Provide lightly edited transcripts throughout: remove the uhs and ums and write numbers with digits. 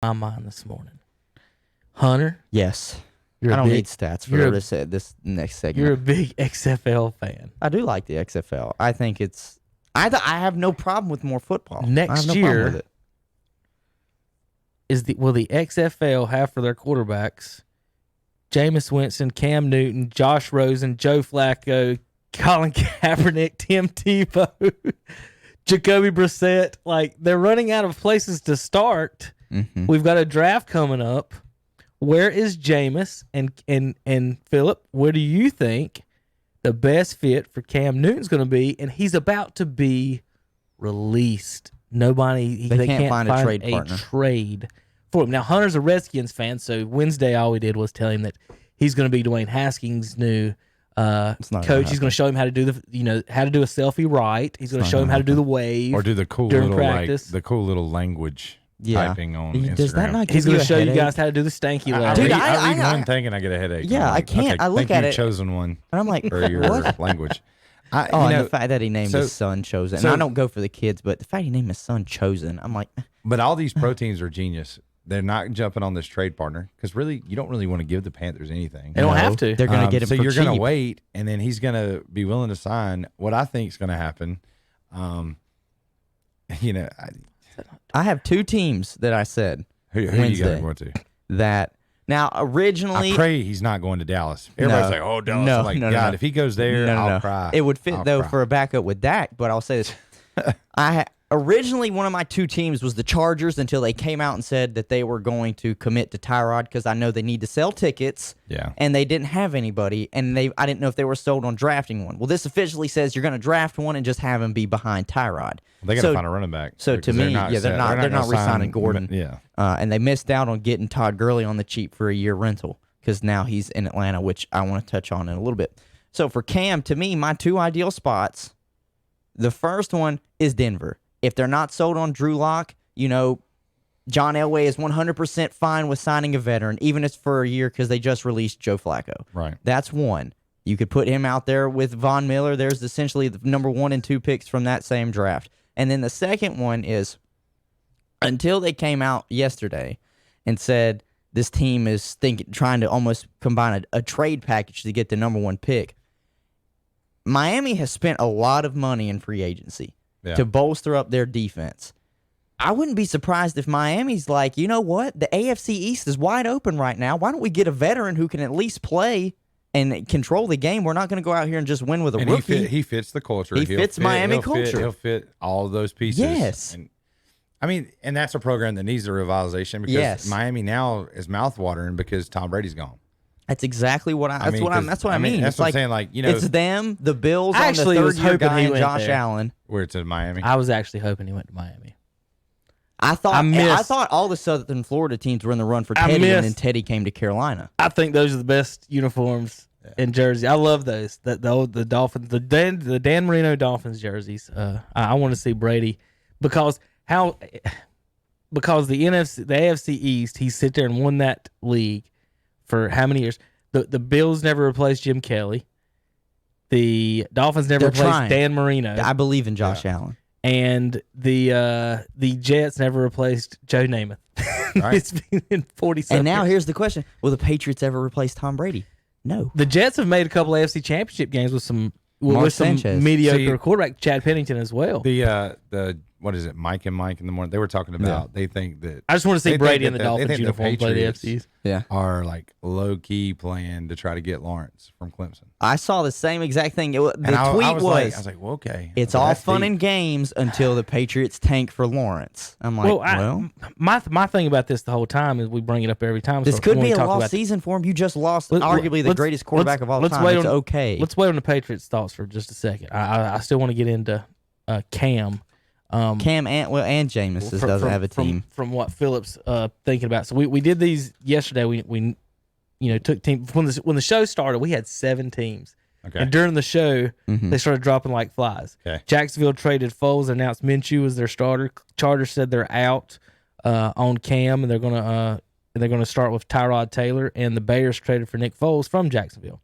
My mind this morning. Hunter, Yes. you're I a don't big, need stats for you're her a- to say this next segment. you're a big XFL fan. I do like the XFL. I think it's. I have no problem with more football. I have Next no problem year with it. will the XFL have for their quarterbacks Jameis Winston, Cam Newton, Josh Rosen, Joe Flacco, Colin Kaepernick, Tim Tebow, Jacoby Brissett? Like, they're running out of places to start. Mm-hmm. We've got a draft coming up. Where is Jameis and Phillip? Where do you think the best fit for Cam Newton's going to be? And he's about to be released. They can't find a trade partner. Trade for him. Now, Hunter's a Redskins fan, so Wednesday all we did was tell him that he's going to be Dwayne Haskins' new coach. He's going to show him how to do how to do a selfie right. He's going to show him how to do the wave or do the cool during little practice. the cool little language typing on Instagram. Does that not give He's you going to a show headache? you guys how to do the stanky leg. Dude, I read one thing and I get a headache. Yeah, I'm like, I can't. Okay, I look think at you've it. chosen one And I'm like, for your what? language. And the fact that he named his son Chosen. And so- I don't go for the kids, but the fact he named his son Chosen, I'm like, But all these pro teams are genius. They're not jumping on this trade partner because really, you don't really want to give the Panthers anything. They don't have to. They're going to get him so for you're cheap. going to wait, and then he's going to be willing to sign. What I think is going to happen, I have two teams that I said who you Wednesday got to go to? that now originally I pray he's not going to Dallas. Everybody's like, "Oh, Dallas!" I'm like, God, if he goes there, I'll cry. It would fit I'll though cry. for a backup with Dak, but I'll say this: originally one of my two teams was the Chargers until they came out and said that they were going to commit to Tyrod because I know they need to sell tickets. Yeah. And they didn't have anybody, and I didn't know if they were sold on drafting one. Well, this officially says you're going to draft one and just have him be behind Tyrod. They got to find a running back. So to me, they're not re-signing Gordon. Yeah. And they missed out on getting Todd Gurley on the cheap for a year rental because now he's in Atlanta, which I want to touch on in a little bit. So for Cam, to me, my two ideal spots, the first one is Denver. If they're not sold on Drew Lock, John Elway is 100% fine with signing a veteran, even if it's for a year because they just released Joe Flacco. Right. That's one. You could put him out there with Von Miller. There's essentially the number 1 and 2 picks from that same draft. And then the second one is until they came out yesterday and said this team is trying to almost combine a trade package to get the number 1 pick. Miami has spent a lot of money in free agency to bolster up their defense. I wouldn't be surprised if Miami's like, you know what? The AFC East is wide open right now. Why don't we get a veteran who can at least play and control the game? We're not going to go out here and just win with a rookie. He fits the culture. He fits Miami culture. He'll fit all of those pieces. Yes. And that's a program that needs a revitalization because Miami now is mouthwatering because Tom Brady's gone. That's exactly what I mean. That's what I mean. That's it's what like, I'm saying. it's them, the Bills, I on the actually was third-year hoping guy, he and went Josh there. Allen. Where it's in Miami. I was actually hoping he went to Miami. I thought all the Southern Florida teams were in the run for Teddy, and then Teddy came to Carolina. I think those are the best uniforms in Jersey. I love those. The Dolphins, the Dan Marino Dolphins jerseys. I want to see Brady because the AFC East, he sit there and won that league for how many years? The Bills never replaced Jim Kelly. The Dolphins never replaced Dan Marino. I believe in Josh Allen. And the Jets never replaced Joe Namath. Right. It's been 47 And now years. here's the question. Will the Patriots ever replace Tom Brady? No. The Jets have made a couple of AFC championship games with some mediocre quarterback, Chad Pennington as well. The what is it, Mike and Mike in the morning? They were talking about they think that I just want to see Brady in the Dolphins think uniform play the Patriots AFCs. are like low key playing to try to get Lawrence from Clemson. I saw the same exact thing. The tweet I was like, well, okay. It's all fun and games until the Patriots tank for Lawrence. I'm like, my thing about this the whole time is we bring it up every time. This could be a lost season for him. You just lost arguably the greatest quarterback of all time. It's okay. Let's wait on the Patriots' thoughts for just a second. I still want to get into Cam. Cam and Jameis doesn't have a team. From what Phillips thinking about. So we did these yesterday. We took team when the show started. We had 7 teams. Okay. And during the show, they started dropping like flies. Okay. Jacksonville traded Foles, announced Minshew as their starter. Chargers said they're out on Cam, and they're gonna start with Tyrod Taylor. And the Bears traded for Nick Foles from Jacksonville.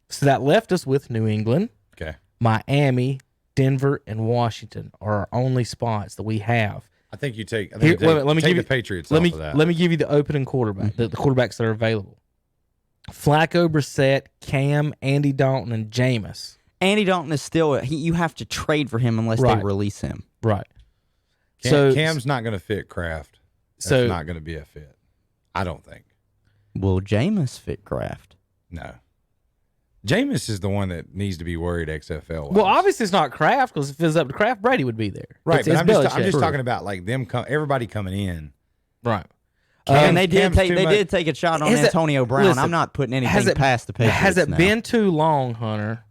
So that left us with New England, Okay. Miami, Denver, and Washington are our only spots that we have I think you take. I Here, think wait a minute, let me take give the you, Patriots let off me of that. let me give you the opening quarterback, the quarterbacks that are available: Flacco, Brissett, Cam, Andy Dalton, and Jameis. Andy Dalton is still you have to trade for him unless Right. they release him. Right. Cam's not going to fit Kraft. That's So- not going to be a fit. I don't think. Will Jameis fit Kraft? No. Jameis is the one that needs to be worried XFL. Well, obviously it's not Kraft, because if it was up to Kraft, Brady would be there. Right, It's but I'm just Belichick. talking about like them. Everybody coming in. Right. And they Cam's did too much. take a shot on Has it- Antonio Brown. listen, I'm not putting has anything it- past the Patriots. Has it now. been too long, Hunter,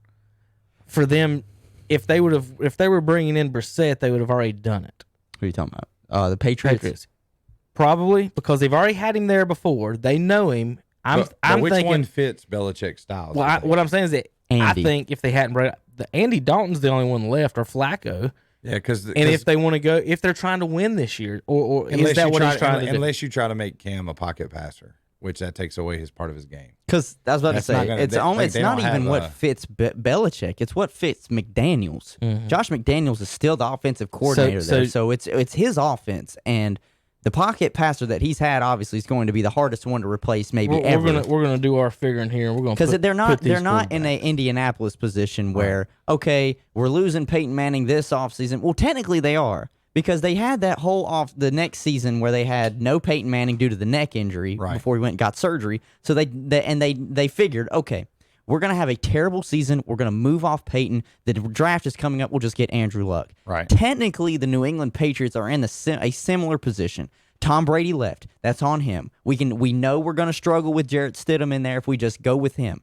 for them? If they were bringing in Brissett, they would have already done it. Who are you talking about? The Patriots. Probably, because they've already had him there before. They know him. I'm which thinking. one fits Belichick's style? Well, what I'm saying is that Andy. I think if they hadn't brought the Andy Dalton's the only one left, or Flacco. Yeah, because And if they want to go, if they're trying to win this year, or is that what he's trying to do? Unless you try to make Cam a pocket passer, which that takes away his part of his game. Because I was about That's to not say, gonna- it's they- only like, it's they not don't even have what a- fits Belichick. It's what fits McDaniels. Mm-hmm. Josh McDaniels is still the offensive coordinator there, so it's his offense, and the pocket passer that he's had obviously is going to be the hardest one to replace, maybe ever. We're gonna do our figuring here. We're gonna Because they're not in a a Indianapolis position where okay, we're losing Peyton Manning this offseason. Well, technically they are, because they had that whole the next season where they had no Peyton Manning due to the neck injury before he went and got surgery. So they figured, okay, we're gonna have a terrible season. We're gonna move off Peyton. The draft is coming up. We'll just get Andrew Luck. Right. Technically, the New England Patriots are in a similar position. Tom Brady left. That's on him. We know we're going to struggle with Jarrett Stidham in there if we just go with him.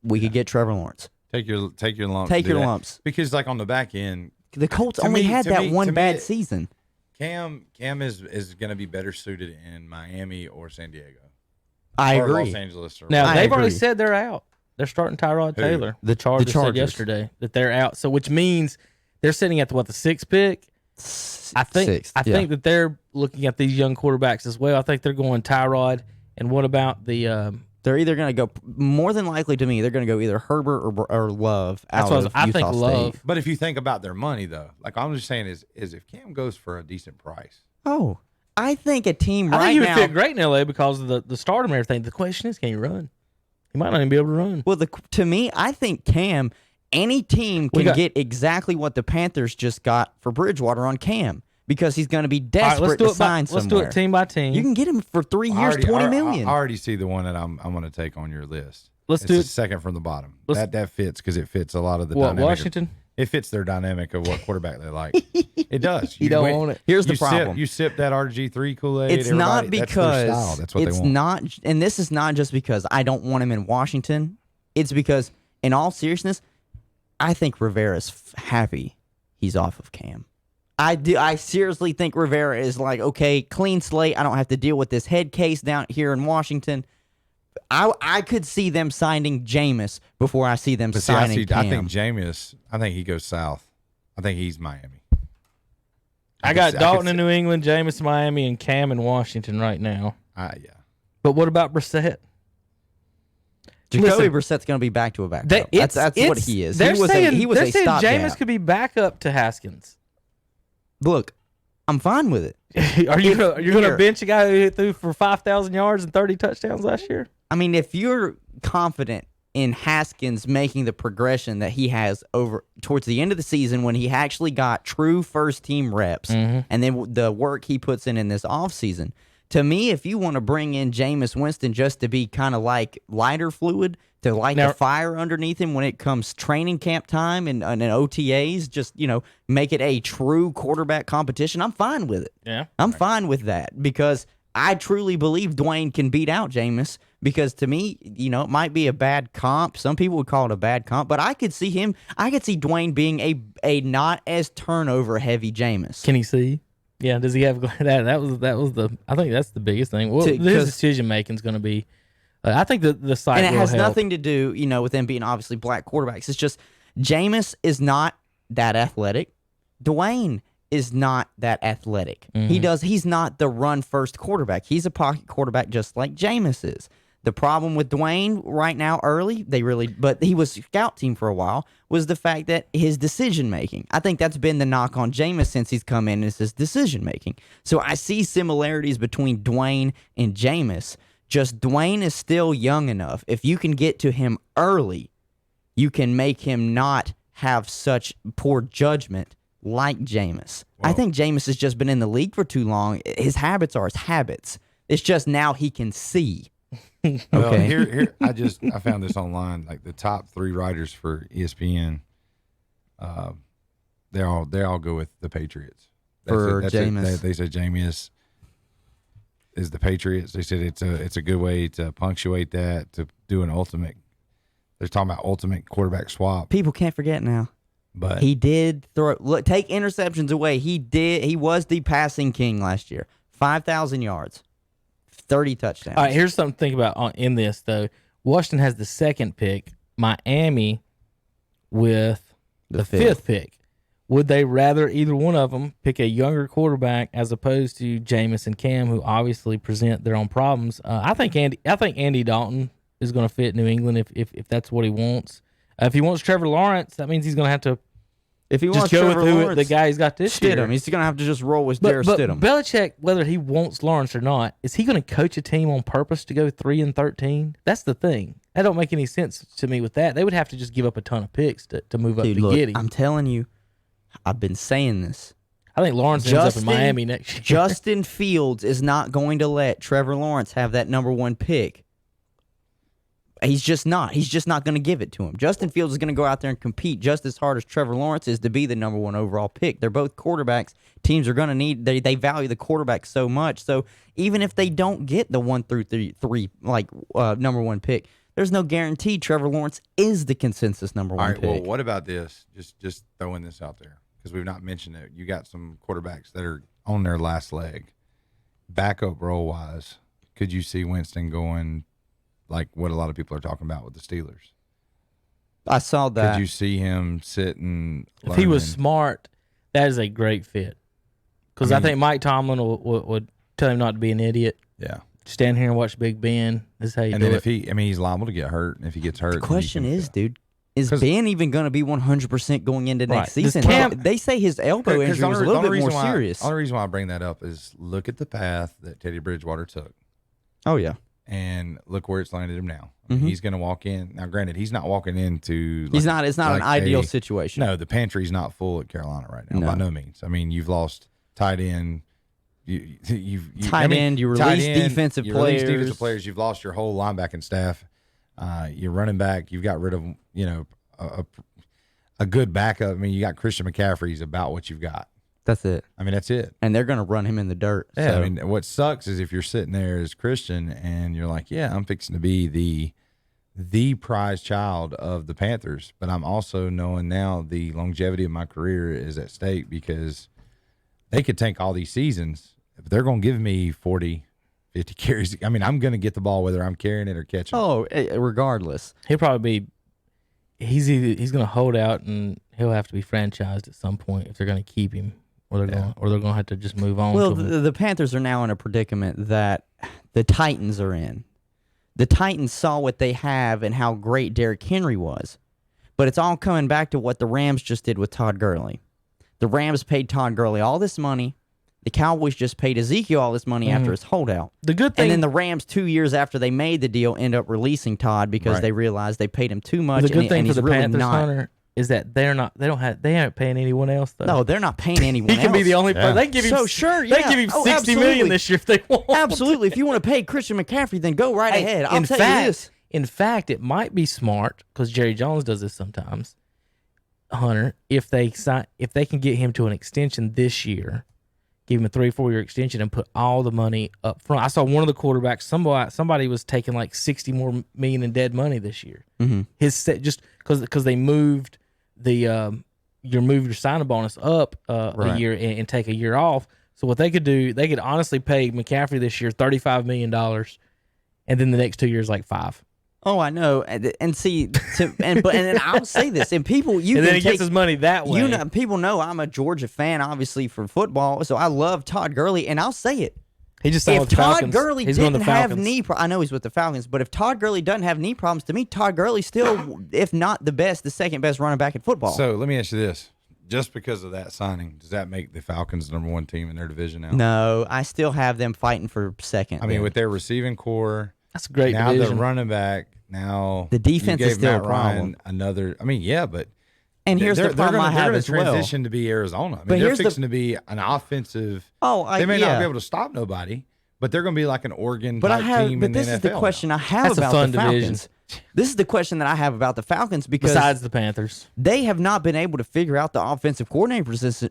We could get Trevor Lawrence. Take your lumps. Take to your do that. lumps. Because like on the back end, The Colts To only me- had to that me- one to me, bad it- season. Cam is going to be better suited in Miami or San Diego. I or agree. Los Angeles. Or Now I they've already agree. said they're out. They're starting Tyrod Taylor. The Chargers said Chargers. yesterday that they're out. So which means they're sitting at the sixth pick. I think Sixth, I yeah. think that they're looking at these young quarterbacks as well. I think they're going Tyrod. And what about the? They're either going to go, more than likely to me, they're going to go either Herbert or Love out That's what of I Utah think. State. Love. But if you think about their money, though, like I'm just saying is if Cam goes for a decent price, Oh, I think a team I right think he would now. fit great in LA because of the stardom and everything. The question is, can he run? He might not even be able to run. Well, to me, I think Cam, any team We can got- get exactly what the Panthers just got for Bridgewater on Cam, because he's going to be All right, desperate to sign let's somewhere. do it team by team. You can get him for 3 I years, already- $20 I- million. I already see the one that I'm going to take on your list. Let's It's do the it. second from the bottom. Let's- That fits because it fits a lot of the What, dynamic. Washington? It fits their dynamic of what quarterback they like. It does. You don't want it. Here's the you sip- problem. you sip that RG3 Kool-Aid. It's not everybody- that's their style. because That's what it's they want. not, and this is not just because I don't want him in Washington. It's because, in all seriousness, I think Rivera's happy he's off of Cam. I do. I seriously think Rivera is like, okay, clean slate. I don't have to deal with this head case down here in Washington. I could see them signing Jameis before I see them But see, signing Cam. I think Jameis, I think he goes south. I think he's Miami. I got could Dalton see- in New England, Jameis in Miami, and Cam in Washington right now. Yeah. But what about Brissett? Jacoby Listen, Brissett's going to be back to a backup. They- That's what it's- he is. They're saying, he was they're a saying stopgap. Jameis could be back up to Haskins. Look, I'm fine with it. Are you If- gonna, you're going to here. bench a guy who threw for 5,000 yards and 30 touchdowns last year? I mean, if you're confident in Haskins making the progression that he has over towards the end of the season when he actually got true first team reps, and then the work he puts in this offseason, to me, if you want to bring in Jameis Winston just to be kind of like lighter fluid, to light Now- the fire underneath him when it comes training camp time and OTAs, just, make it a true quarterback competition, I'm fine with it. Yeah. I'm fine with that because I truly believe Dwayne can beat out Jameis, because to me, it might be a bad comp. Some people would call it a bad comp, but I could see Dwayne being a not as turnover heavy Jameis. Can he see? Yeah. Does he have that? That was the. I think that's the biggest thing. Well, his 'cause- decision making is going to be. I think the site And it will has help. nothing to do, with them being obviously black quarterbacks. It's just Jameis is not that athletic. Dwayne is not that athletic. He's not the run first quarterback. He's a pocket quarterback just like Jameis is. The problem with Dwayne right now, but he was scout team for a while, was the fact that his decision making. I think that's been the knock on Jameis since he's come in, is his decision making. So I see similarities between Dwayne and Jameis. Just Dwayne is still young enough. If you can get to him early, you can make him not have such poor judgment like Jameis. I think Jameis has just been in the league for too long. His habits are his habits. It's just now he can see. Okay. Well, here I found this online. Like the top 3 writers for ESPN, they all go with the Patriots. Jameis. They said Jameis is the Patriots. They said it's a good way to punctuate that, to do an ultimate. They're talking about ultimate quarterback swap. People can't forget now. But he did take interceptions away. He was the passing king last year. 5,000 yards. 30 touchdowns. All right, here's something to think about in this, though. Washington has the 2nd pick, Miami with the 5th pick. Would they rather either one of them pick a younger quarterback as opposed to Jameis and Cam, who obviously present their own problems? I think Andy Dalton is going to fit New England if that's what he wants. If he wants Trevor Lawrence, that means he's going to have to. If he wants Trevor Lawrence, the guy he's got this year. Stidham. He's going to have to just roll with Jarrett Stidham. Belichick, whether he wants Lawrence or not, is he going to coach a team on purpose to go 3-13? That's the thing. That don't make any sense to me with that. They would have to just give up a ton of picks to move up to get him. I'm telling you, I've been saying this. I think Lawrence ends up in Miami next year. Justin Fields is not going to let Trevor Lawrence have that number 1 pick. He's just not. He's just not going to give it to him. Justin Fields is going to go out there and compete just as hard as Trevor Lawrence is to be the number 1 overall pick. They're both quarterbacks. Teams are going to need. They value the quarterback so much. So even if they don't get the 1 through 3 number 1 pick, there's no guarantee Trevor Lawrence is the consensus number 1 pick. All right. Well, what about this? Just throwing this out there because we've not mentioned it. You got some quarterbacks that are on their last leg. Backup role wise, could you see Winston going? Like what a lot of people are talking about with the Steelers. I saw that. Could you see him sitting? If he was smart, that is a great fit. Because I think Mike Tomlin would tell him not to be an idiot. Yeah. Stand here and watch Big Ben. This is how you do it. And then he's liable to get hurt. And if he gets hurt, the question is, dude, is Ben even going to be 100% going into next season? They say his elbow injury was a little bit more serious. The only reason why I bring that up is look at the path that Teddy Bridgewater took. Oh, yeah. And look where it's landed him now. I mean, he's going to walk in. Now, granted, he's not walking into. It's not an ideal situation. No, the pantry's not full at Carolina right now, by no means. I mean, you've lost tight end. You release defensive players. You've lost your whole linebacking staff. You're running back. You've got rid of a good backup. I mean, you got Christian McCaffrey. He's about what you've got. That's it. I mean, that's it. And they're going to run him in the dirt. Yeah, so. I mean, what sucks is if you're sitting there as Christian and you're like, yeah, I'm fixing to be the prize child of the Panthers, but I'm also knowing now the longevity of my career is at stake because they could tank all these seasons. If they're going to give me 40, 50 carries, I mean, I'm going to get the ball whether I'm carrying it or catching it. Oh, regardless. He'll probably be he's going to hold out and he'll have to be franchised at some point if they're going to keep him. Or they're going to have to just move on. Well, the Panthers are now in a predicament that the Titans are in. The Titans saw what they have and how great Derrick Henry was. But it's all coming back to what the Rams just did with Todd Gurley. The Rams paid Todd Gurley all this money. The Cowboys just paid Ezekiel all this money after his holdout. The good thing, and then the Rams, 2 years after they made the deal, end up releasing Todd because they realized they paid him too much. The good thing for the really Panthers, Hunter, is that they aren't paying anyone else though. No, they're not paying anyone else. He can be the only player. They give him They give him $60 million this year if they want. Absolutely. If you want to pay Christian McCaffrey, then go right ahead. I'll tell you this. In fact, it might be smart because Jerry Jones does this sometimes. Hunter, if they can get him to an extension this year, give him a 3-4 year extension and put all the money up front. I saw one of the quarterbacks. Somebody was taking like $60 more million in dead money this year. His set just because they moved your signing bonus up a year and take a year off. So what they could do, they could honestly pay McCaffrey this year $35 million, and then the next 2 years like $5 million. Oh, I know, and see, and I'll say this, and people, and then he gets his money that way. People know I'm a Georgia fan, obviously for football, so I love Todd Gurley, and I'll say it. He just signed If with the Todd Falcons. Gurley He's going to didn't the have Falcons. I know he's with the Falcons, but if Todd Gurley doesn't have knee problems, to me, Todd Gurley's still, if not the best, the second best running back in football. So let me ask you this: just because of that signing, does that make the Falcons the #1 team in their division now? No, I still have them fighting for second. I mean, with their receiving core, That's a great now division. the running back, now The defense you is gave still Matt a Ryan problem. another. I mean, yeah, but and here's the problem I have they're as going to well. transition to be Arizona. I mean, But they're here's the- fixing to be an offensive. They may yeah. not be able to stop nobody, but they're going to be like an Oregon But type team in the this NFL. is the question I have That's a about fun the division. Falcons. This is the question that I have about the Falcons because Besides the Panthers. they have not been able to figure out the offensive coordinator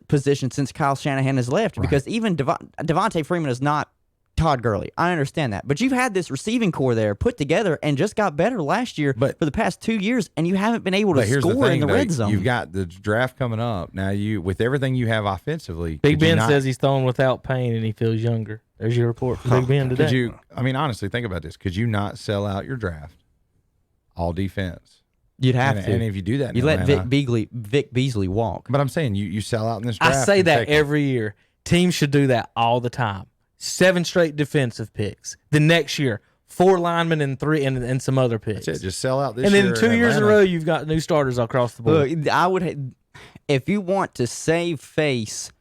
position since Kyle Shanahan has left. Because even Devontae Freeman is not Todd Gurley. I understand that. But you've had this receiving core there put together and just got better last year But- for the past 2 years, and you haven't been able to But here's score the thing, in the though, red zone. You've got the draft coming up now. With everything you have offensively, Big could you Ben not- says he's throwing without pain and he feels younger. There's your report from Big Ben today. Could you? I mean, honestly, think about this. Could you not sell out your draft, all defense? You'd have and, to. and if you do that, in You let Atlanta- Vic Beasley walk. But I'm saying you sell out in this draft. I say and that take- every year. Teams should do that all the time. 7 straight defensive picks. The next year, 4 linemen and 3 and some other picks. That's it. Just sell out this And year. then 2 years in a Atlanta. row, you've got new starters across the board. Look, I would, if you want to save face,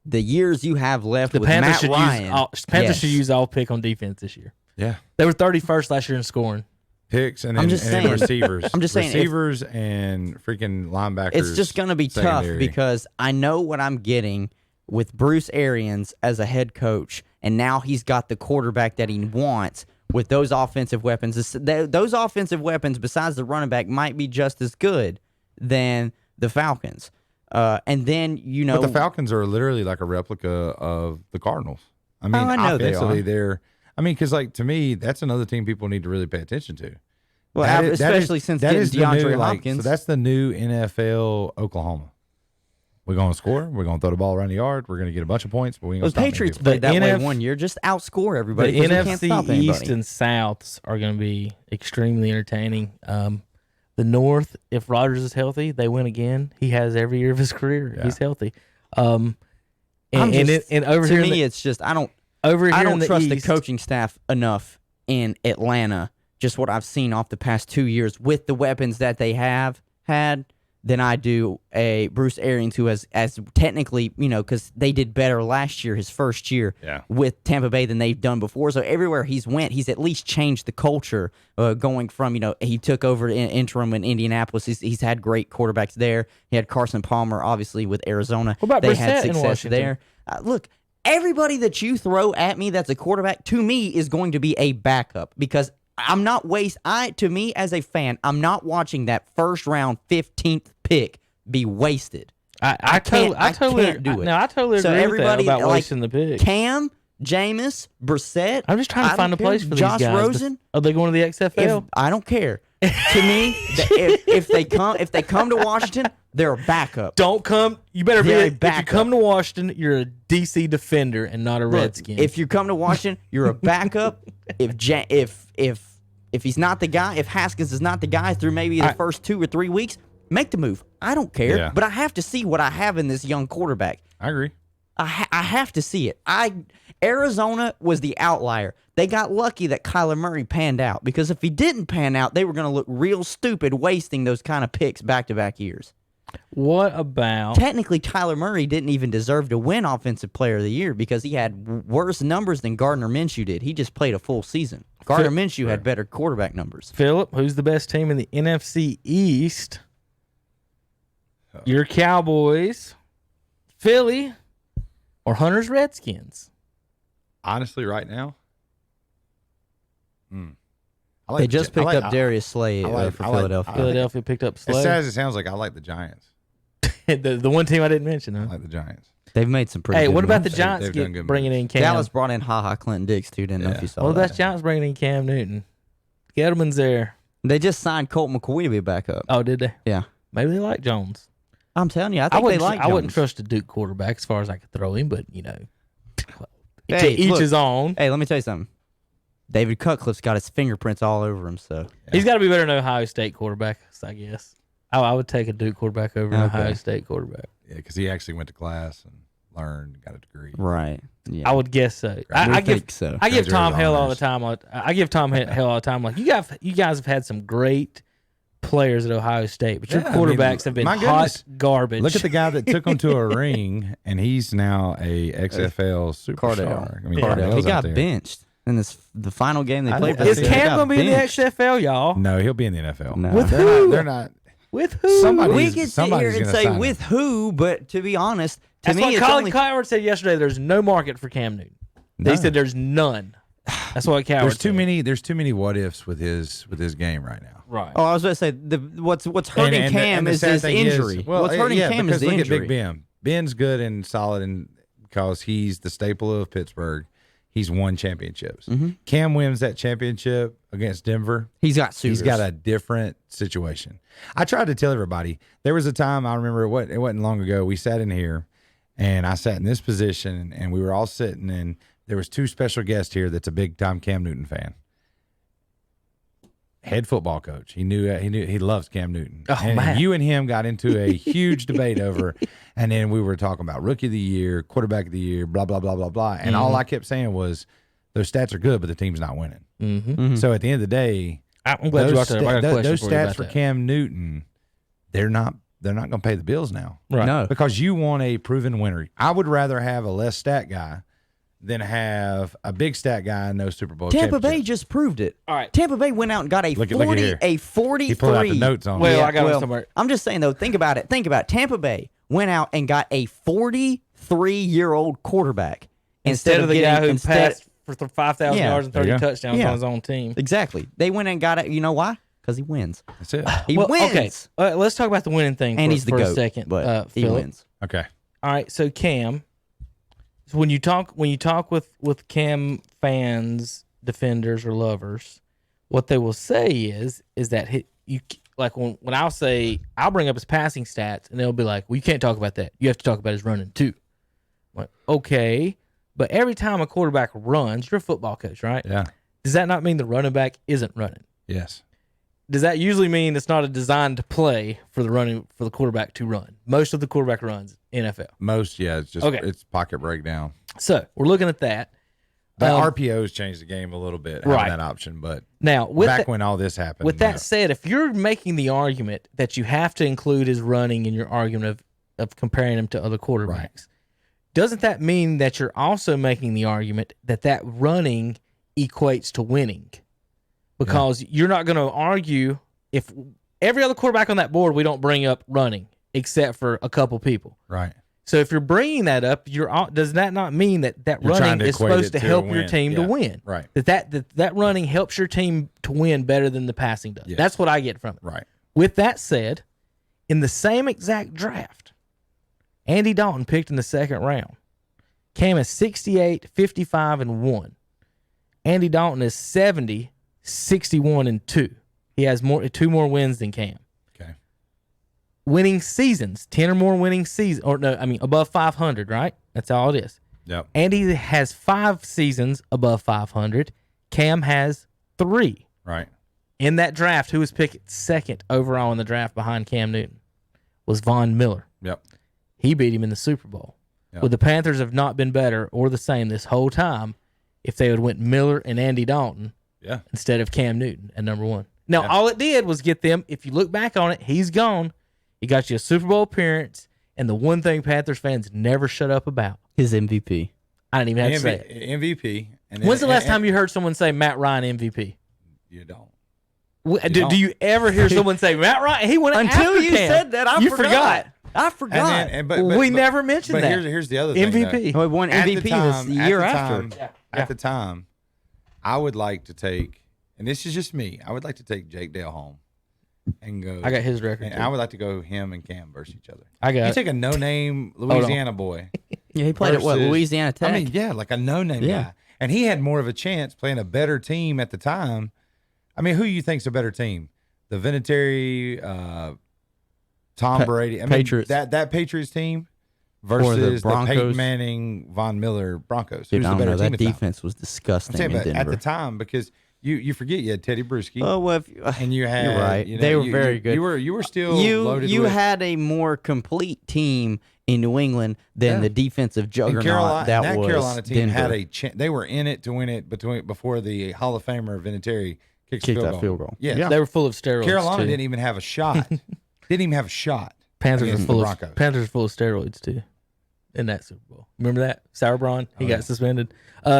the years you have left The with Panthers Matt should Ryan. use Panthers yes. should use all pick on defense this year. Yeah, They were 31st last year in scoring. picks and I'm then just and then saying. receivers. I'm just saying, if- receivers and freaking linebackers. It's just going to be tough secondary. because I know what I'm getting with Bruce Arians as a head coach, and now he's got the quarterback that he wants with those offensive weapons. Those offensive weapons, besides the running back, might be just as good than the Falcons. And then, But the Falcons are literally like a replica of the Cardinals. I mean, I know they offensively, are. they're. I mean, because like to me, that's another team people need to really pay attention to. well, That is- that especially is- since that getting is the DeAndre new, like, Hopkins. so that's the new NFL Oklahoma. We're going to score. We're going to throw the ball around the yard. We're going to get a bunch of points, but we ain't Those going to Patriots stop played that The way NF one year. Just outscore everybody. The 'cause they can't stop NFC East anybody. and Souths are going to be extremely entertaining. The North, if Rodgers is healthy, they win again. He has every year of his career. Yeah. He's healthy. I'm And just- over to here, me, it's just I don't I trust the East, coaching staff enough in Atlanta. Just what I've seen off the past 2 years with the weapons that they have had, than I do a Bruce Arians who has, as technically, because they did better last year, his first year Yeah. with Tampa Bay than they've done before. So everywhere he's went, he's at least changed the culture. Going from he took over interim in Indianapolis. He's had great quarterbacks there. He had Carson Palmer, obviously with Arizona. What about they Brissett had in success Washington? there. Look, everybody that you throw at me that's a quarterback, to me, is going to be a backup because I'm not to me as a fan, I'm not watching that first round 15th pick be wasted. I totally can't do it. No, I totally So agree with that everybody, about like, wasting the pick. Cam, Jameis, Brissett. I'm just trying to I find a don't place care. for Josh these guys. Rosen. Are they going to the XFL? I don't care. To me, if they come to Washington, they're a backup. Don't come. You better be. They're a If you backup. come to Washington, you're a DC defender and not a Look, Redskin. if you come to Washington, you're a backup. If he's not the guy, if Haskins is not the guy through maybe the first 2 or 3 weeks, make the move. I don't care, Yeah. but I have to see what I have in this young quarterback. I agree. I have to see it. Arizona was the outlier. They got lucky that Kyler Murray panned out because if he didn't pan out, they were going to look real stupid wasting those kind of picks back-to-back years. what about Technically, Kyler Murray didn't even deserve to win Offensive Player of the Year because he had worse numbers than Gardner Minshew did. He just played a full season. Gardner Minshew had better quarterback numbers. Philip? Who's the best team in the NFC East? Your Cowboys, Philly, or Hunter's Redskins? Honestly, right now, I They just picked up I- Darius Slay for Philadelphia. Philadelphia picked up As Slay. sad as it sounds like, I like the Giants. the one team I didn't mention, I huh? like the Giants. They've made some pretty Hey, good what about moves. the Giants They've done good bringing moves. in Cam? Dallas brought in Clinton Dix, too. Didn't know if you saw What about that. Giants bringing in Cam Newton? Gettleman's there. They just signed Colt McCoy to be back up. Oh, did they? Yeah. Maybe they like Jones. I'm telling you, I think they wouldn't. like I wouldn't Jones. trust a Duke quarterback as far as I could throw him, but Hey, to each look. his own. Hey, let me tell you something. David Cutcliffe's got his fingerprints all over him, so. He's got to be better than Ohio State quarterback, I guess. I would take a Duke quarterback over an Okay. Ohio State quarterback. Yeah, because he actually went to class. And learned, got a degree. Right. Yeah. I would guess so. We I give think so. I give Graduated Tom hell all the honors. time. I give Tom hell all the time. Like you guys have had some great players at Ohio State, but your Yeah, I mean, quarterbacks have been my hot goodness. garbage. Look at the guy that took him to a ring, and he's now a XFL Cardell. superstar. I mean, Cardell. He Cardell's out got there. benched in the final game they I played. know. for Is the Cam season. He got going to be in the benched. XFL, y'all? No, he'll be in the NFL. No. With they're who? Not, they're not. With who? Somebody- We can sit somebody's here and gonna say sign him. with who, but to be honest, to That's me, what it's Colin only Coward said yesterday. There's no market for Cam Newton. No. He said there's none. That's what Coward There's too said. many. There's too many what ifs with his game right now. Right. Oh, I was going to say what's hurting And Cam the is sad his thing injury. well, what's hurting yeah, Cam is because the look injury. at Big Ben. Ben's good and solid, and because he's the staple of Pittsburgh. He's won championships. Cam wins that championship against Denver. He's got suitors. He's got a different situation. I tried to tell everybody. There was a time I remember it wasn't long ago. We sat in here, and I sat in this position, and we were all sitting, and there was two special guests here. That's a big time Cam Newton fan. Head football coach. He knew he loves Cam Newton. Oh, and man. you and him got into a huge debate over, and then we were talking about rookie of the year, quarterback of the year, blah blah blah blah blah. And all I kept saying was, those stats are good, but the team's not winning. Mm-hmm. So at the end of the day, I'm glad you brought that up. I got a question those for you stats about for that. Cam Newton, they're not going to pay the bills now. Right. No. Because you want a proven winner. I would rather have a less stat guy than have a big stat guy and no Super Bowl Tampa Bay championship. just proved it. All right. Tampa Bay went out and got a Look at 40, here. a 43. He pulled out the notes on Well, it. I got it somewhere. I'm just saying though. Think about it. Tampa Bay went out and got a 43-year-old quarterback Instead of the guy who passed for 5,000 Yeah. yards and There 30 you go. touchdowns Yeah. on his own team. Exactly. They went and got it. You know why? Because he wins. That's it. He Well, wins. Okay, let's talk about the winning thing And for, he's the for GOAT, a second. but he Phillip. wins. Okay. All right, so Cam, so when you talk with Cam fans, defenders, or lovers, what they will say is that like when I'll bring up his passing stats, and they'll be like, "Well, you can't talk about that. You have to talk about his running too." I'm like, okay, but every time a quarterback runs, you're a football coach, right? Yeah. Does that not mean the running back isn't running? Yes. Does that usually mean it's not a designed play for the quarterback to run? Most of the quarterback runs NFL. Most, yeah. It's just Okay. it's pocket breakdown. So we're looking at that. The Um, RPOs changed the game a little bit, Right. having that option. But Now, with back that, when all this happened, with that said, if you're making the argument that you have to include his running in your argument of comparing him to other quarterbacks, Right. doesn't that mean that you're also making the argument that running equates to winning? Because you're not going to argue if every other quarterback on that board, we don't bring up running except for a couple people. right. So if you're bringing that up, does that not mean that You're trying running to is equate supposed it to to a help your win. team to Yeah. win? Right. That running helps your team to win better than the passing does. Yes. That's what I get from it. Right. With that said, in the same exact draft, Andy Dalton picked in the second round. Cam is 68, 55, and 1. Andy Dalton is 70, 61, and 2. He has two more wins than Cam. Okay. Winning seasons, 10 or more winning seasons, above 500, right? That's all it is. Yep. Andy has 5 seasons above 500. Cam has 3. Right. In that draft, who was picked second overall in the draft behind Cam Newton was Von Miller. Yep. He beat him in the Super Bowl. Yep. Would the Panthers have not been better or the same this whole time if they had went Miller and Andy Dalton Yeah. instead of Cam Newton at number 1? Now, Yeah. all it did was get them, if you look back on it, he's gone. He got you a Super Bowl appearance, and the one thing Panthers fans never shut up about. His MVP. I didn't even have to say it. MVP. And When's the last and- time you heard someone say Matt Ryan MVP? You don't. Do you ever hear someone say Matt Ryan? He went Until after you Cam. said that, I you forgot. I forgot. We never mentioned but that. Here's the other thing. MVP. He won At the MVP time- the at year the after. time- At the time, I would like to take, and this is just me, I would like to take Jake Dale home and go. I got his record. And too. I would like to go him and Cam versus each other. I got You it. take a no-name Louisiana boy. Yeah, he played at versus- Louisiana Tech. I mean, yeah, like a no-name Yeah. guy. And he had more of a chance playing a better team at the time. I mean, who you think's a better team? The Vinatieri, Tom Brady. I mean, Patriots. That Patriots team versus the Broncos. Peyton Manning, Von Miller Broncos. Dude, Who's I the don't better know. team That at the time? defense was disgusting I'm saying, in but Denver. at the time, because You forget you had Teddy Bruschi. Oh, well, And you had, you're right. They were very good. You were still loaded You with, had a more complete team in New England than the defensive and juggernaut that was Carolina team Denver. had they were in it to win it before the Hall of Famer Vinatieri kicked that field goal. Yes. Yeah. They were full of steroids. Carolina too. didn't even have a shot. Didn't even have a shot. Panthers against are full the of Broncos. Panthers are full of steroids too. In that Super Bowl, remember that Sauerbrunn? He got suspended.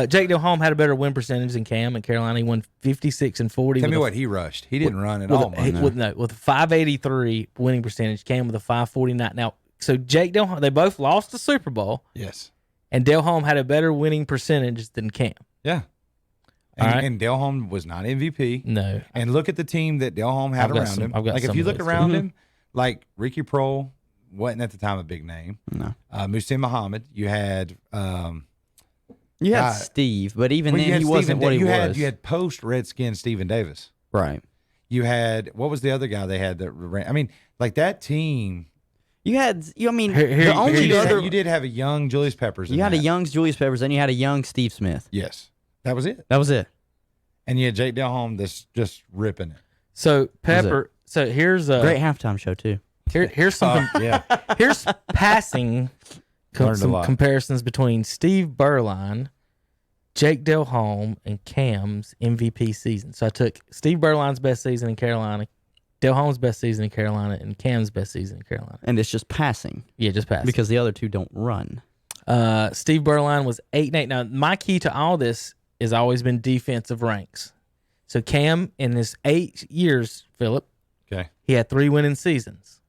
Jake Delhomme had a better win percentage than Cam in Carolina. He won 56 and 40. Tell me what he rushed. He didn't run at all. With a 583 winning percentage, Cam with a 549. Now, so Jake Delhomme, they both lost the Super Bowl, Yes. and Delhomme had a better winning percentage than Cam. Yeah. All right. And Delhomme was not MVP. No, And look at the team that Delhomme had I've got around some- him. I've got Like if some you of look those, around too. him, like Ricky Prohl wasn't at the time a big name. No. Muhsin Muhammad. You had You had God. Steve, but even well, you then had he wasn't Stephen what he you was. Had, you had post Redskin Stephen Davis. Right. You had what was the other guy they had that ran? I mean, like that team. You had. I mean, Here- the only You other. did have a young Julius Peppers. You had a young Julius Peppers, and you had a young Steve Smith. Yes, that was it. That was it. And you had Jake Delhomme that's just ripping it. so Pepper. So here's Great halftime show too. here's some Yeah. here's passing Learned a some lot. comparisons between Steve Berline, Jake Delhomme, and Cam's MVP season. So I took Steve Berline's best season in Carolina, Delholme's best season in Carolina, and Cam's best season in Carolina. And it's just passing Yeah, just passing. because the other two don't run. Steve Berline was 8-8. Now, my key to all this has always been defensive ranks. So Cam, in his 8 years, Philip, Okay. he had 3 winning seasons.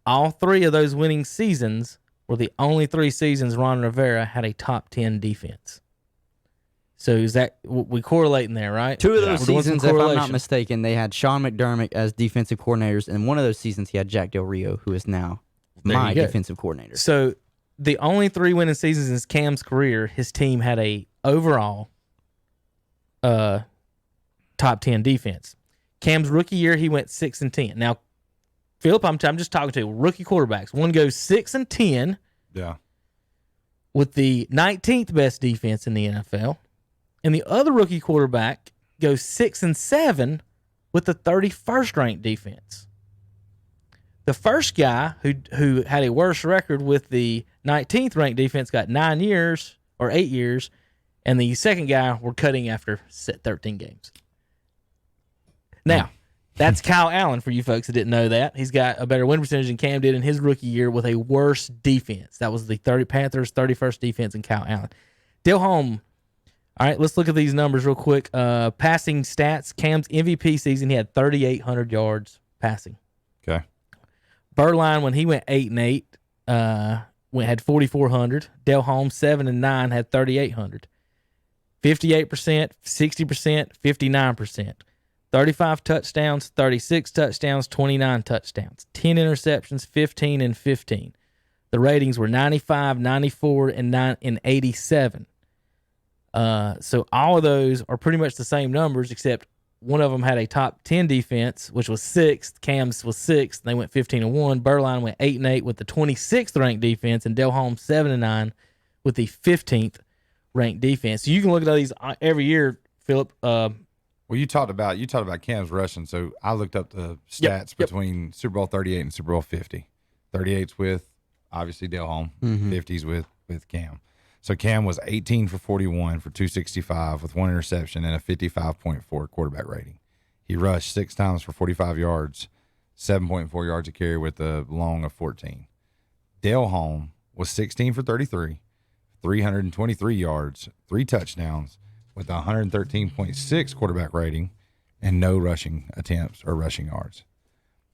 All 3 of those winning seasons were the only 3 seasons Ron Rivera had a top 10 defense. So is that we correlating there, right? 2 of those We're doing some seasons, if I'm not correlation. mistaken, they had Sean McDermott as defensive coordinators, and one of those seasons he had Jack Del Rio, who is now There my you go. defensive coordinator. So the only 3 winning seasons in Cam's career, his team had a overall top 10 defense. Cam's rookie year, he went 6-10. Now, Philip, I'm just talking to you. Rookie quarterbacks. One goes 6-10 Yeah. with the 19th best defense in the NFL, and the other rookie quarterback goes 6-7 with the 31st ranked defense. The first guy who had a worse record with the 19th ranked defense got 9 years or 8 years, and the second guy we're cutting after 13 games. Now, that's Kyle Allen for you folks that didn't know that. He's got a better win percentage than Cam did in his rookie year with a worse defense. That was the Panthers' 31st defense in Kyle Allen. Delhomme. All right, let's look at these numbers real quick. Passing stats. Cam's MVP season, he had 3,800 yards passing. Okay. Berline, when he went 8-8, had 4,400. Delhomme 7-9 had 3,800. 58%, 60%, 59%. 35 touchdowns, 36 touchdowns, 29 touchdowns. 10 interceptions, 15 and 15. The ratings were 95, 94, and 87. So all of those are pretty much the same numbers, except one of them had a top 10 defense, which was 6th. Cam's was 6th. They went 15-1. Berline went 8-8 with the 26th ranked defense, and Delhomme 7-9 with the 15th ranked defense. So you can look at all these every year, Philip. Well, you talked about Cam's rushing, so I looked up the stats between Super Bowl 38 and Super Bowl 50. 38's with obviously Delhomme, 50's with Cam. So Cam was 18 for 41 for 265 with 1 interception and a 55.4 quarterback rating. He rushed 6 times for 45 yards, 7.4 yards a carry with a long of 14. Delhomme was 16 for 33, 323 yards, 3 touchdowns with a 113.6 quarterback rating and no rushing attempts or rushing yards.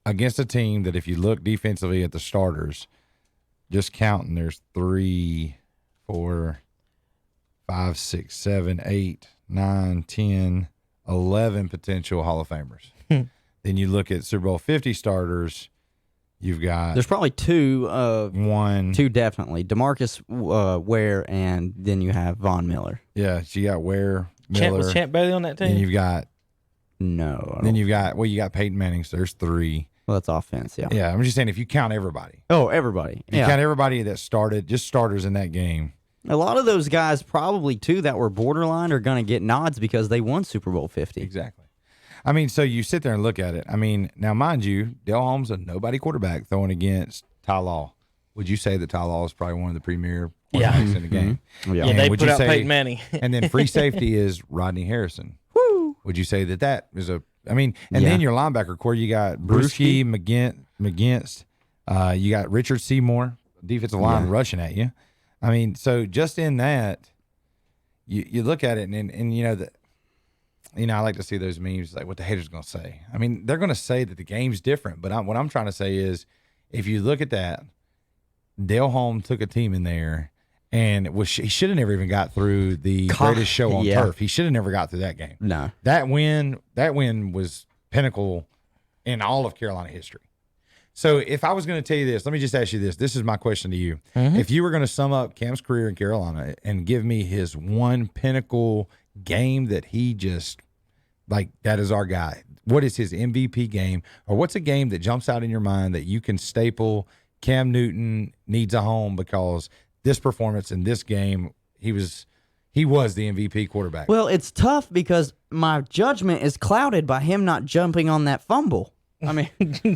Against a team that, if you look defensively at the starters, just counting, there's 3, 4, 5, 6, 7, 8, 9, 10, 11 potential Hall of Famers. Then you look at Super Bowl 50 starters, you've got There's probably 2 one. 2 definitely. DeMarcus Ware, and then you have Von Miller. Yeah, so you got Ware, Miller. Was Champ Bailey on that Then team? you've got No. you got Peyton Manning, so there's 3. Well, that's offense, yeah. Yeah, I'm just saying if you count everybody. Oh, everybody. If you Yeah. count everybody that started, just starters in that game, A lot of those guys probably, too, that were borderline are going to get nods because they won Super Bowl 50. Exactly. I mean, so you sit there and look at it. I mean, now, mind you, Dale Holmes, a nobody quarterback throwing against Ty Law. Would you say that Ty Law is probably one of the premier quarterbacks in the game? Yeah. Yeah, they would put you out say- Peyton Manning. And then free safety is Rodney Harrison. Woo! Would you say that is a? I mean, and then your linebacker core, you got Brewski, McGinst, you got Richard Seymour, defensive line rushing at you. I mean, so just in that, you look at it and you know that. You know, I like to see those memes, like what the haters going to say. I mean, they're going to say that the game's different, but what I'm trying to say is, if you look at that, Dale Holmes took a team in there, and he should have never even got through the greatest show on turf. He should have never got through that game. No. That win was pinnacle in all of Carolina history. So if I was going to tell you this, let me just ask you this. This is my question to you. Mm-hmm. If you were going to sum up Cam's career in Carolina and give me his one pinnacle game that he just, like, that is our guy, what is his MVP game? Or what's a game that jumps out in your mind that you can staple Cam Newton needs a home because this performance in this game, he was the MVP quarterback? Well, it's tough because my judgment is clouded by him not jumping on that fumble. I mean, he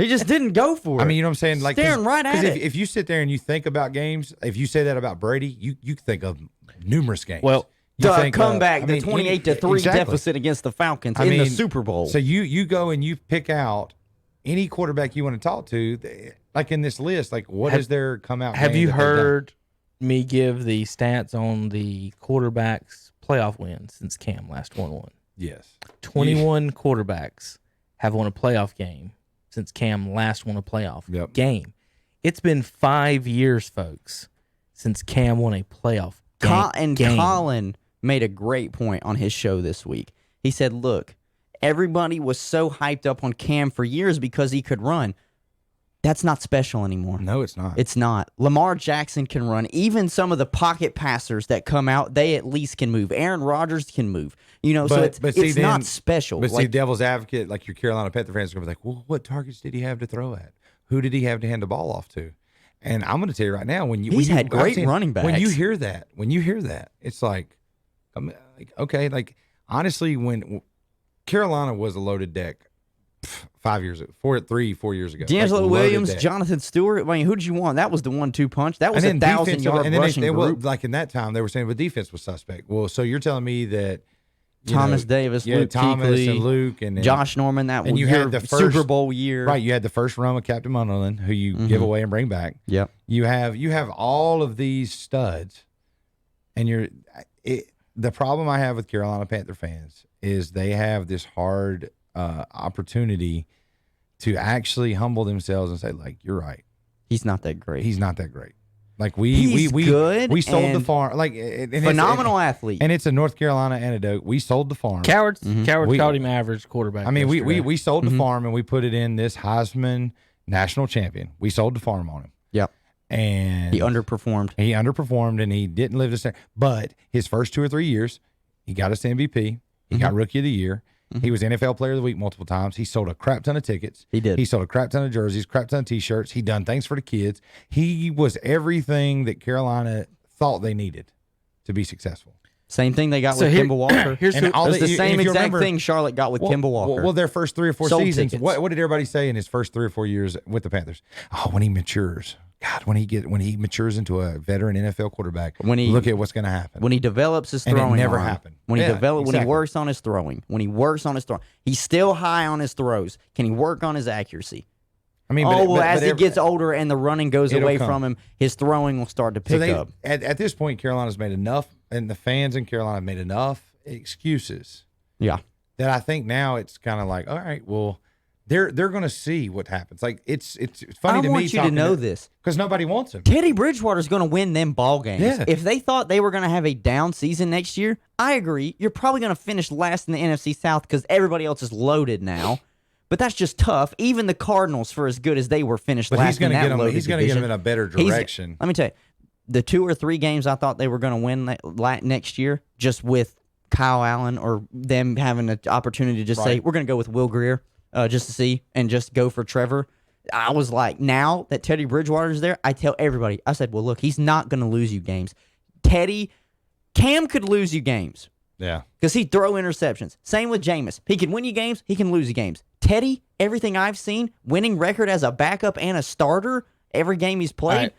just didn't go for it. I mean, you know what I'm saying? Like, staring right at it. If you sit there and you think about games, if you say that about Brady, you think of numerous games. Well, You the think, comeback, I the mean, 28-3 exactly. deficit against the Falcons I in the mean, Super Bowl. So you go and you pick out any quarterback you want to talk to, like in this list, like what is their come out? Have game you that they've done? heard me give the stats on the quarterbacks playoff wins since Cam last won one? Yes. 21 quarterbacks have won a playoff game since Cam last won a playoff game. It's been 5 years, folks, since Cam won a playoff game. Colin made a great point on his show this week. He said, look, everybody was so hyped up on Cam for years because he could run. That's not special anymore. No, it's not. It's not. Lamar Jackson can run. Even some of the pocket passers that come out, they at least can move. Aaron Rodgers can move. You know, so it's not special. But see, devil's advocate, like your Carolina Panther fans are going to be like, well, what targets did he have to throw at? Who did he have to hand the ball off to? And I'm going to tell you right now, he's had great running backs. When you hear that, it's like, okay, like honestly, when Carolina was a loaded deck 4 years ago. D'Angelo Williams, Jonathan Stewart. I mean, who did you want? That was the 1-2 punch. That was a 1,000-yard rushing group. Like in that time, they were saying the defense was suspect. Well, so you're telling me that Thomas Davis, Luke Thomas Kuechly, and Luke, and Josh Norman. And you had the first Super Bowl year, right? You had the first run with Captain Munderland, who you give away and bring back. Yep. You have all of these studs, and the problem I have with Carolina Panther fans is they have this hard opportunity to actually humble themselves and say, like, you're right. He's not that great. He's not that great. Like He's good we sold the and farm. Like phenomenal athlete. And it's a North Carolina anecdote. We sold the farm. Cowards called him average quarterback. I mean, yesterday. we sold the farm and we put it in this Heisman national champion. We sold the farm on him. Yep. And he underperformed. And he didn't live the same. But his first 2 or 3 years, he got us MVP. He got Rookie of the Year. He was NFL Player of the Week multiple times. He sold a crap ton of tickets. He did. He sold a crap ton of jerseys, crap ton of T-shirts. He done things for the kids. He was everything that Carolina thought they needed to be successful. Same thing they got with Kimball Walker. Here's the same exact thing Charlotte got with Kimball Walker. Well, their first 3 or 4 Sold seasons. tickets. What did everybody say in his first 3 or 4 years with the Panthers? Oh, when he matures. God, when he matures into a veteran NFL quarterback, look at what's going to happen. When he develops his throwing, and it never arm, happened. When he works on his throwing, he's still high on his throws. Can he work on his accuracy? I mean, as he gets older and the running goes away from him, his throwing will start to pick up. At this point, Carolina's made enough, and the fans in Carolina have made enough excuses. Yeah, that I think now it's kind of like, all right, well. They're going to see what happens. Like it's funny to me. I want you to know this because nobody wants him. Teddy Bridgewater's going to win them ball games. Yeah. If they thought they were going to have a down season next year, I agree. You're probably going to finish last in the NFC South because everybody else is loaded now. But that's just tough. Even the Cardinals, for as good as they were, finished last in that loaded He's going to get them in a better direction. Let me tell you, the 2 or 3 games I thought they were going to win next year, just with Kyle Allen or them having an opportunity to just say, we're going to go with Will Grier. Just to see and just go for Trevor. I was like, now that Teddy Bridgewater's there, I tell everybody, I said, well, look, he's not going to lose you games. Cam could lose you games. Yeah. Because he'd throw interceptions. Same with Jameis. He can win you games. He can lose you games. Teddy, everything I've seen, winning record as a backup and a starter, every game he's played, right.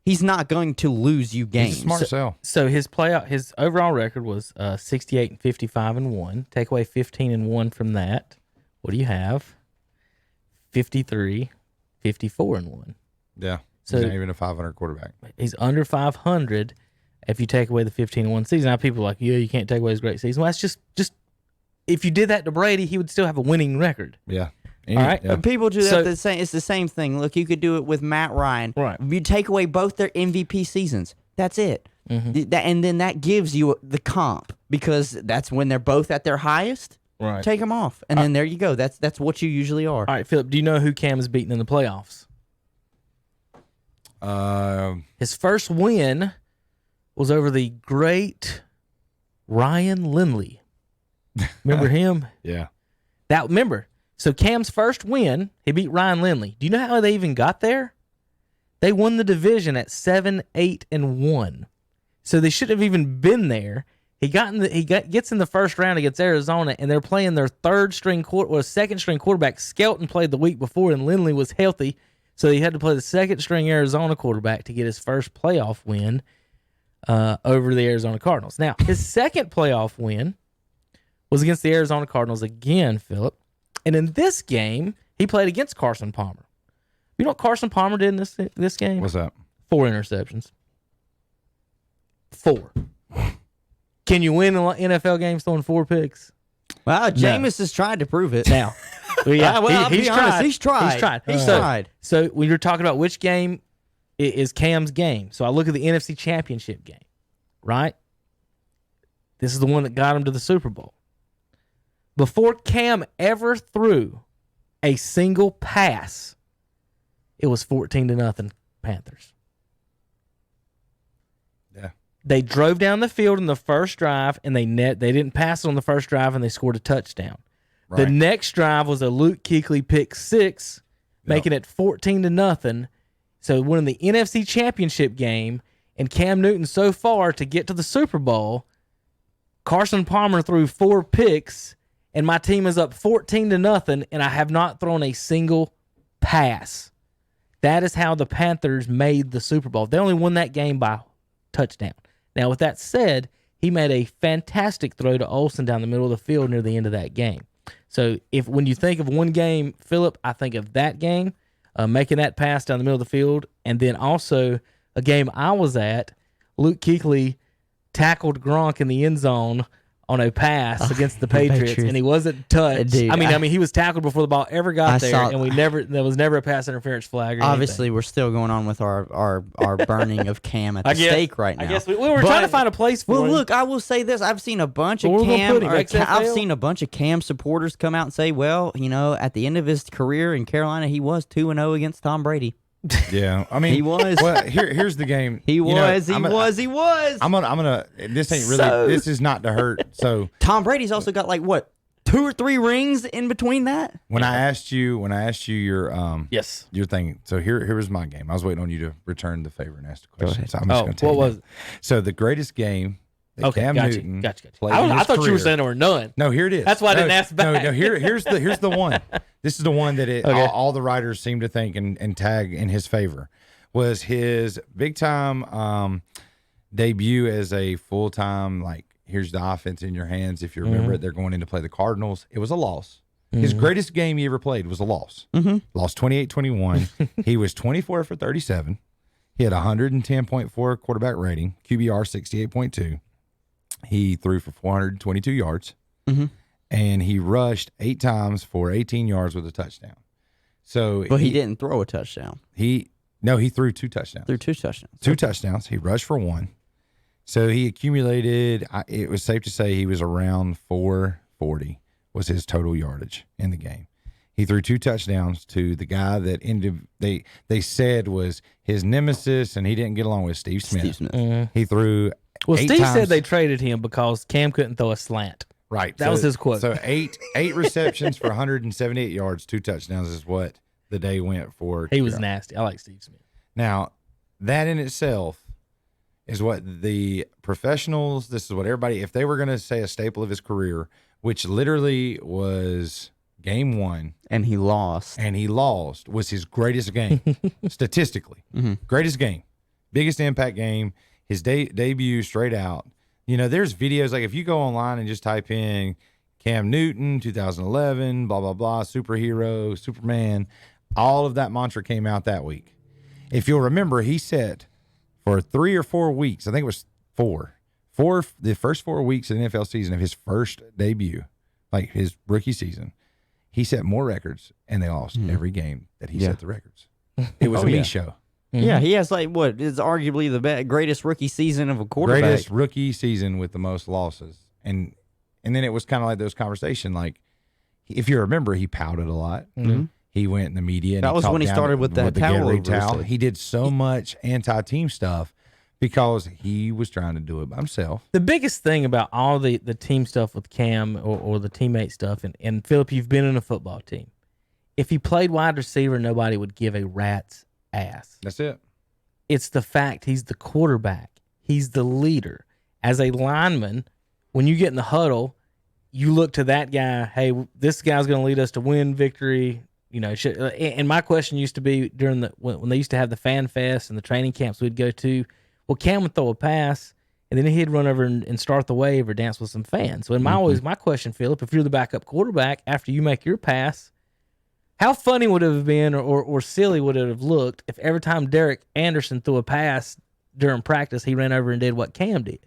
he's not going to lose you games. He's a smart sell. So his overall record was 68-55-1. Take away 15-1 from that. What do you have? 53-54-1. Yeah. So he's not even a 500 quarterback. He's under 500 if you take away the 15-1 season. Now people are like, yeah, you can't take away his great season. Well, that's just if you did that to Brady, he would still have a winning record. Yeah. All right. Yeah. People do that. It's the same thing. Look, you could do it with Matt Ryan. Right. You take away both their MVP seasons. That's it. And then that gives you the comp because that's when they're both at their highest. Right. Take them off, and then there you go. That's what you usually are. All right, Philip, do you know who Cam has beaten in the playoffs? His first win was over the great Ryan Lindley. Remember him? Yeah. So Cam's first win, he beat Ryan Lindley. Do you know how they even got there? They won the division at 7-8-1. So they shouldn't have even been there. He gets in the first round against Arizona, and they're playing their second string quarterback. Skelton played the week before, and Lindley was healthy, so he had to play the second string Arizona quarterback to get his first playoff win over the Arizona Cardinals. Now, his second playoff win was against the Arizona Cardinals again, Philip. And in this game, he played against Carson Palmer. You know what Carson Palmer did in this game? What's that? 4 interceptions. 4. Can you win NFL games throwing 4 picks? Well, Jameis has tried to prove it. Now, well, he's tried. He's tried. So when you're talking about which game is Cam's game, so I look at the NFC Championship game, right? This is the one that got him to the Super Bowl. Before Cam ever threw a single pass, it was 14-0 Panthers. Yeah. They drove down the field in the first drive, and they didn't pass it on the first drive, and they scored a touchdown. Right. The next drive was a Luke Kuechly pick 6, making it 14-0. So winning the NFC Championship game, and Cam Newton so far to get to the Super Bowl, Carson Palmer threw 4 picks, and my team is up 14-0, and I have not thrown a single pass. That is how the Panthers made the Super Bowl. They only won that game by touchdown. Now, with that said, he made a fantastic throw to Olsen down the middle of the field near the end of that game. So when you think of one game, Philip, I think of that game, making that pass down the middle of the field, and then also a game I was at, Luke Kuechly tackled Gronk in the end zone on a pass against the Patriots, and he wasn't touched. Dude, I mean, he was tackled before the ball ever got there, and there was never a pass interference flag. Obviously, we're still going on with our burning of Cam at the stake right now. I guess we were trying to find a place for him. Well, look, I will say this: I've seen a bunch of Cam. I've seen a bunch of Cam supporters come out and say, "Well, at the end of his career in Carolina, he was 2-0 against Tom Brady." Yeah, I mean, he was. Well, here's the game. He was. I'm gonna. This ain't really. This is not to hurt. So Tom Brady's also got 2 or 3 rings in between that. When I asked you your yes, your thing. So here was my game. I was waiting on you to return the favor and ask the question. Go ahead. So I'm just gonna tell what you was it? So the greatest game. Cam Newton played I thought you were saying there were none. No, here it is. That's why I didn't ask back. No, here's the one. This is the one that all the writers seem to think and tag in his favor was his big time debut as a full time here's the offense in your hands. If you remember it, they're going in to play the Cardinals. It was a loss. His greatest game he ever played was a loss. Lost 28-21. He was 24 for 37. He had 110.4 quarterback rating, QBR 68.2. He threw for 422 yards, and he rushed 8 times for 18 yards with a touchdown. But he didn't throw a touchdown. He threw 2 touchdowns. Two touchdowns. He rushed for 1. So he accumulated, it was safe to say he was around 440 was his total yardage in the game. He threw 2 touchdowns to the guy that they said was his nemesis, and he didn't get along with Steve Smith. He threw. Well, Steve said they traded him because Cam couldn't throw a slant. Right. That was his quote. So eight receptions for 178 yards, 2 touchdowns is what the day went for He was Carolina. nasty. I like Steve Smith. Now, that in itself is what the professionals, this is what everybody, if they were going to say a staple of his career, which literally was game 1, And he lost. and he lost, was his greatest game, statistically. Greatest game. Biggest impact game. His debut straight out. You know, there's videos, like if you go online and just type in Cam Newton, 2011, blah, blah, blah, superhero, Superman, all of that mantra came out that week. If you'll remember, he said for 3 or 4 weeks, I think it was the first 4 weeks of the NFL season of his first debut, like his rookie season, he set more records, and they lost every game that he set the records. It was a me show. Yeah, he has like what is arguably the greatest rookie season of a quarterback. Greatest rookie season with the most losses. And then it was kind of like those conversations, like, if you remember, he pouted a lot. He went in the media. And That was when he started with that the towel Gatorade over his head. He did so much anti-team stuff because he was trying to do it by himself. The biggest thing about all the team stuff with Cam or the teammate stuff, and Philip, you've been in a football team. If he played wide receiver, nobody would give a rat's ass. That's it. It's the fact he's the quarterback. He's the leader. As a lineman, when you get in the huddle, you look to that guy, hey, this guy's going to lead us to win, victory. You know, and my question used to be during when they used to have the fan fest and the training camps we'd go to, well, Cam would throw a pass, and then he'd run over and start the wave or dance with some fans. So, my question, Philip, if you're the backup quarterback, after you make your pass, how funny would it have been or silly would it have looked if every time Derek Anderson threw a pass during practice, he ran over and did what Cam did?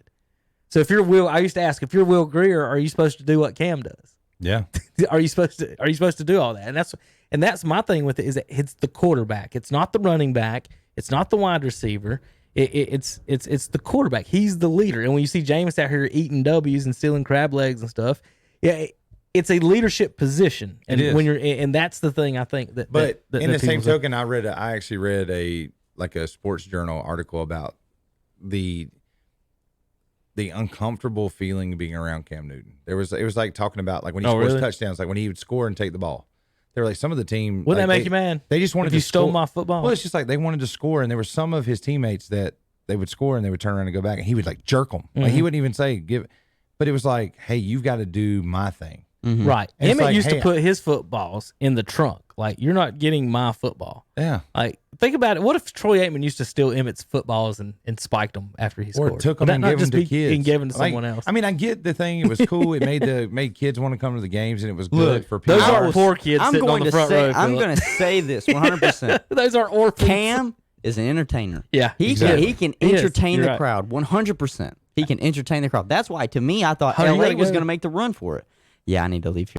So if you're I used to ask, if you're Will Greer, are you supposed to do what Cam does? Yeah. Are you supposed to do all that? And that's my thing with it, is that it's the quarterback. It's not the running back. It's not the wide receiver. It's the quarterback. He's the leader. And when you see Jameis out here eating W's and stealing crab legs and stuff, yeah, it's a leadership position. And It is. when and that's the thing I think that. But that in the same people say. token, I actually read a sports journal article about the uncomfortable feeling of being around Cam Newton. It was like talking about like when he scores really? touchdowns, like when he would score and take the ball. They were like, some of the team. Wouldn't like, that make you mad? They just wanted if you to stole score. my football. Well, it's just like they wanted to score, and there were some of his teammates that they would score and they would turn around and go back, and he would like jerk them. Like he wouldn't even say give, but it was like, hey, you've got to do my thing. Right. And it's Emmett like, used hey, to put his footballs in the trunk. Like, you're not getting my football. Yeah. Like, think about it. What if Troy Aikman used to steal Emmett's footballs and spiked them after he scored? Or took Would them that and not gave them just to be kids and gave them to Like, someone else? I mean, I get the thing. It was cool. It made kids want to come to the games, and it was good for people. those aren't poor kids I'm sitting on going the to front say row. I'm Philip. going to say this 100%. Those are orphans. Cam is an entertainer. Yeah, He Exactly. can He is. entertain You're the right. crowd 100%. He can entertain the crowd. That's why, to me, I thought Hunter, you LA gotta was go. going to make the run for it. Yeah, I need to leave here.